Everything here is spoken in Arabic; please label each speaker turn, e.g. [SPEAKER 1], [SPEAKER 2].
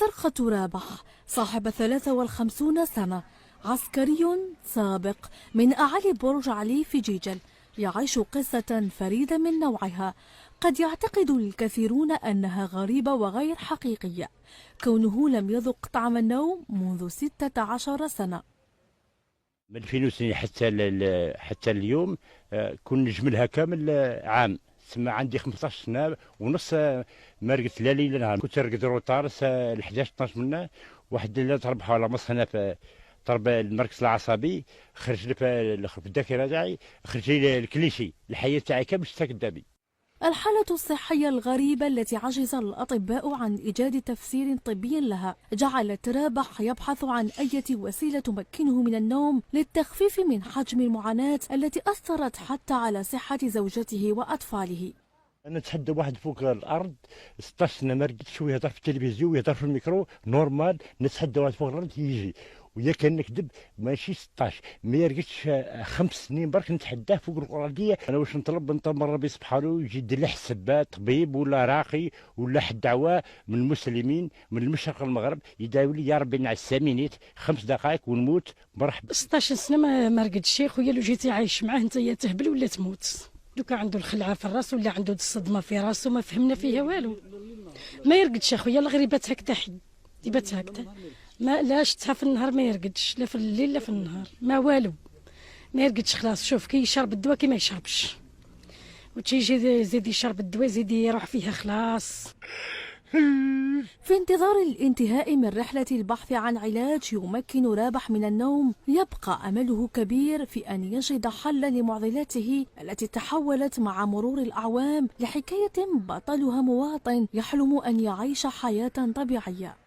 [SPEAKER 1] سرقة رابح صاحب 53 سنة، عسكري سابق من أعالي برج علي في جيجل، يعيش قصة فريدة من نوعها. قد يعتقد الكثيرون أنها غريبة وغير حقيقية، كونه لم يذق طعم النوم منذ 16 سنة.
[SPEAKER 2] من 2002 حتى اليوم كون نجملها كامل عام. تسمى عندي 15 سنه ونص ما رقدت لا ليل لا نهار. كنت نرقد روطار الساعه 11 12 منا. واحد الليله تربحوا على مص هنا في ضرب المركز العصبي، خرج لي في الذاكره تاعي، خرج لي الكليشي، الحياه تاعي كامل شتا قدامي.
[SPEAKER 1] الحالة الصحية الغريبة التي عجز الأطباء عن إيجاد تفسير طبي لها جعلت رابح يبحث عن أي وسيلة تمكنه من النوم للتخفيف من حجم المعاناة التي أثرت حتى على صحة زوجته وأطفاله.
[SPEAKER 2] انا نتحدى واحد فوق الارض 16 سنه ما رقدتش، ويهضر في التلفزيون ويهضر في الميكرو نورمال. نتحدى واحد فوق الارض يجي، ويا كان نكذب ماشي 16 ما يرقدش 5 سنين برك نتحداه فوق الارضيه. انا واش نطلب من ربي سبحانه يجي يدير له حساب طبيب ولا راقي ولا حد دعوه من المسلمين من المشرق المغرب يداوي لي يا ربي نعس سامينيت 5 دقائق ونموت مرحبا.
[SPEAKER 3] 16 سنه ما رقدش خويا، لو جيتي عايش معاه انت يا تهبل ولا تموت. دوكا عنده الخلعه في الراس ولا عنده الصدمه في راسه، ما فهمنا فيها والو. ما يرقدش اخويا، الغريبات هكذا حي ديبات هكذا، ما لا شتها في النهار ما يرقدش، لا في الليل لا في النهار، ما والو ما يرقدش. خلاص شوف كي يشرب الدواء كي ما يشربش، وتيجي يزيد يشرب الدواء يزيد يروح فيها خلاص.
[SPEAKER 1] في انتظار الانتهاء من رحلة البحث عن علاج يمكن رابح من النوم، يبقى أمله كبير في أن يجد حلا لمعضلاته التي تحولت مع مرور الأعوام لحكاية بطلها مواطن يحلم أن يعيش حياة طبيعية.